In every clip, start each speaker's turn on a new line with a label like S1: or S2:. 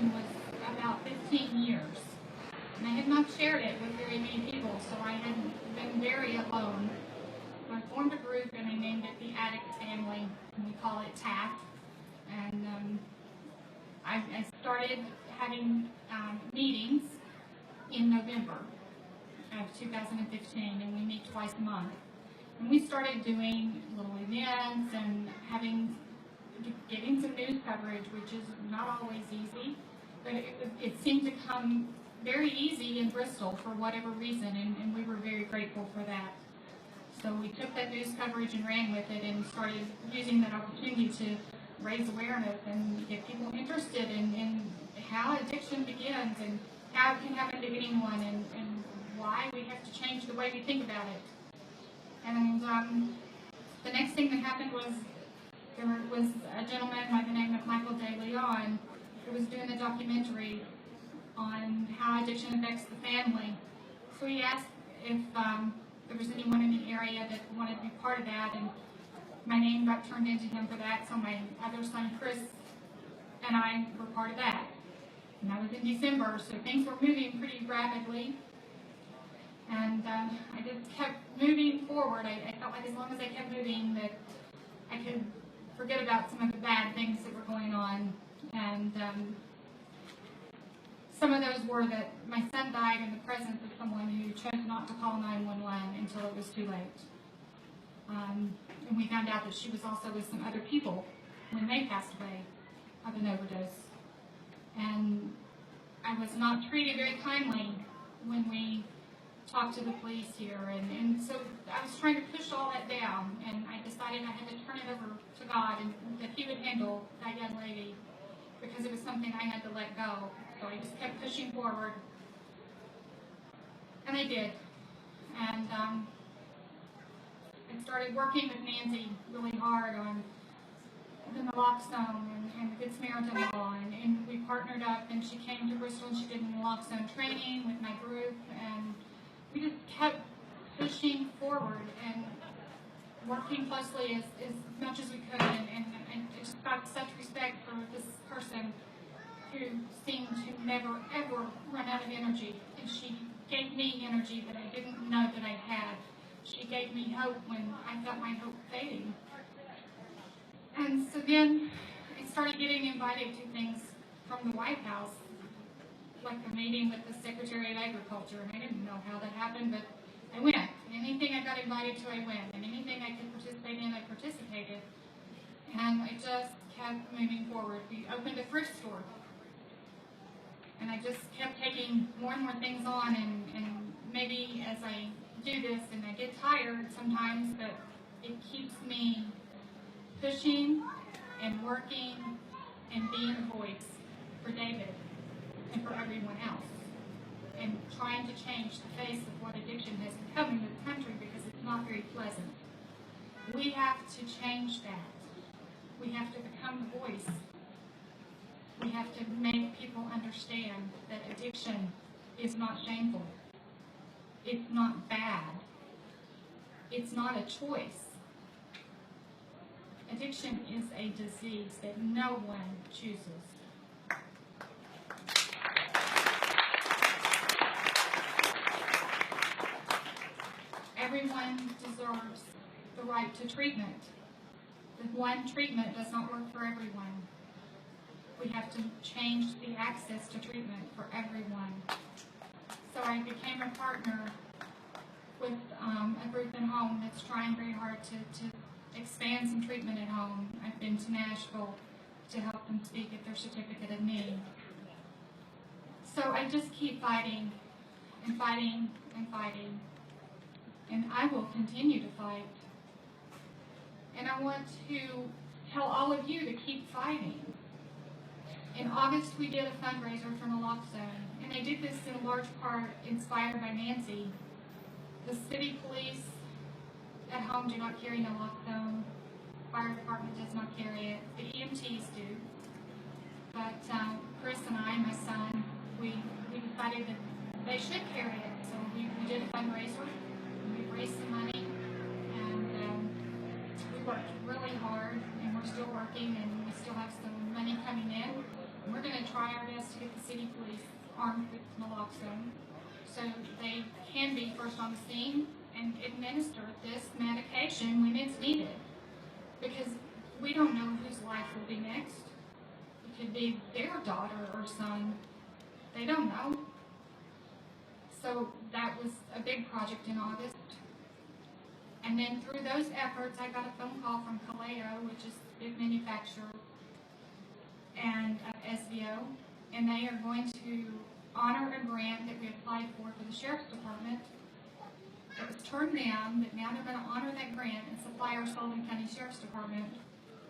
S1: addiction was about 15 years. And I had not shared it with very many people, so I had been very alone. I formed a group and I named it the Addict Family, and we call it TAF. And I started having meetings in November of 2015, and we meet twice a month. And we started doing little events and getting some news coverage, which is not always easy, but it seemed to come very easy in Bristol for whatever reason, and we were very grateful for that. So we took that news coverage and ran with it and started using that opportunity to raise awareness and get people interested in how addiction begins and how it can happen to anyone and why we have to change the way we think about it. And the next thing that happened was there was a gentleman by the name of Michael De Leon who was doing a documentary on how addiction affects the family. So he asked if there was anyone in the area that wanted to be part of that, and my name got turned into him for that, so my other son Chris and I were part of that. And that was in December, so things were moving pretty rapidly. And I just kept moving forward. I felt like as long as I kept moving that I could forget about some of the bad things that were going on. And some of those were that my son died in the presence of someone who chose not to call 911 until it was too late. And we found out that she was also with some other people when they passed away of an overdose. And I was not treated very kindly when we talked to the police here, and so I was trying to push all that down, and I decided I had to turn it over to God and that He would handle that young lady, because it was something I had to let go. So I just kept pushing forward, and I did. And I started working with Nancy really hard on the naloxone and the Good Samaritan law, and we partnered up, and she came to Bristol and she did naloxone training with my group, and we just kept pushing forward and working closely as much as we could, and I just got such respect for this person who seemed to never, ever run out of energy. And she gave me energy that I didn't know that I had. She gave me hope when I felt my hope fading. And so then I started getting invited to things from the White House, like a meeting with the Secretary of Agriculture, and I didn't know how that happened, but I went. Anything I got invited to, I went. And anything I could participate in, I participated. And I just kept moving forward. We opened a thrift store. And I just kept taking more and more things on, and maybe as I do this, and I get tired sometimes, but it keeps me pushing and working and being a voice for David and for everyone else, and trying to change the face of what addiction has become in this country, because it's not very pleasant. We have to change that. We have to become the voice. We have to make people understand that addiction is not shameful. It's not bad. It's not a choice. Addiction is a disease that no one chooses. Everyone deserves the right to treatment. The one treatment does not work for everyone. We have to change the access to treatment for everyone. So I became a partner with a group at home that's trying very hard to expand some treatment at home. I've been to Nashville to help them speak at their certificate of need. So I just keep fighting and fighting and fighting. And I will continue to fight. And I want to tell all of you to keep fighting. In August, we did a fundraiser for naloxone, and I did this in large part inspired by Nancy. The city police at home do not carry naloxone. Fire department does not carry it. The EMTs do. But Chris and I, my son, we decided that they should carry it. So we did a fundraiser. We raised some money, and we worked really hard, and we're still working, and we still have some money coming in. We're going to try our best to get the city police armed with naloxone so they can be first on the scene and administer this medication when it's needed. Because we don't know whose life will be next. It could be their daughter or son. They don't know. So that was a big project in August. And then through those efforts, I got a phone call from Kaleo, which is a big manufacturer, and SVO, and they are going to honor a grant that we applied for the Sheriff's Department. It was turned down, but now they're going to honor that grant and supply our Sullivan County Sheriff's Department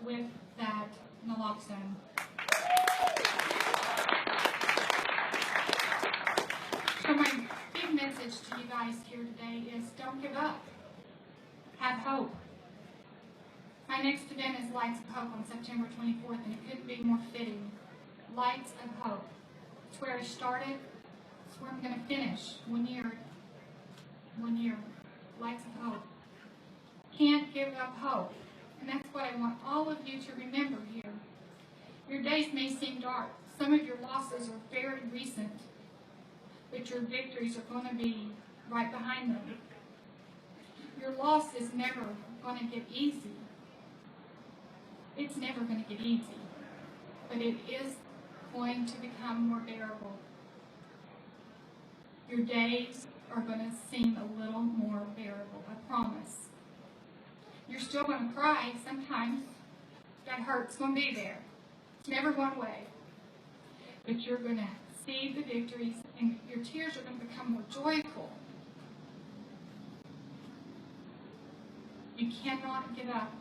S1: with that naloxone. So my big message to you guys here today is don't give up. Have hope. My next event is Lights of Hope on September 24th, and it couldn't be more fitting. Lights of Hope. It's where I started. It's where I'm going to finish. 1 year. 1 year. Lights of Hope. Can't give up hope. And that's what I want all of you to remember here. Your days may seem dark. Some of your losses are very recent, but your victories are going to be right behind them. Your loss is never going to get easy. It's never going to get easy, but it is going to become more bearable. Your days are going to seem a little more bearable, I promise. You're still going to cry sometimes. That hurt's going to be there. It's never going away. But you're going to see the victories, and your tears are going to become more joyful. You cannot give up.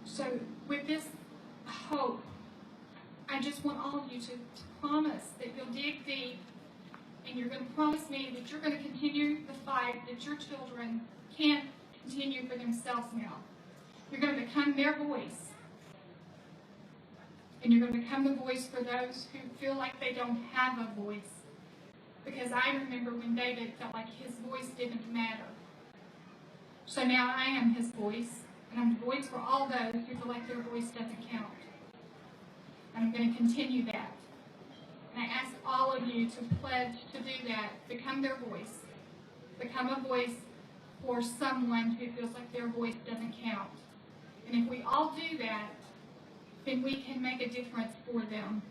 S1: So with this hope, I just want all of you to promise that you'll dig deep, and you're going to promise me that you're going to continue the fight, that your children can't continue for themselves now. You're going to become their voice. And you're going to become the voice for those who feel like they don't have a voice. Because I remember when David felt like his voice didn't matter. So now I am his voice, and I'm the voice for all those who feel like their voice doesn't count. And I'm going to continue that. And I ask all of you to pledge to do that. Become their voice. Become a voice for someone who feels like their voice doesn't count. And if we all do that, then we can make a difference for them.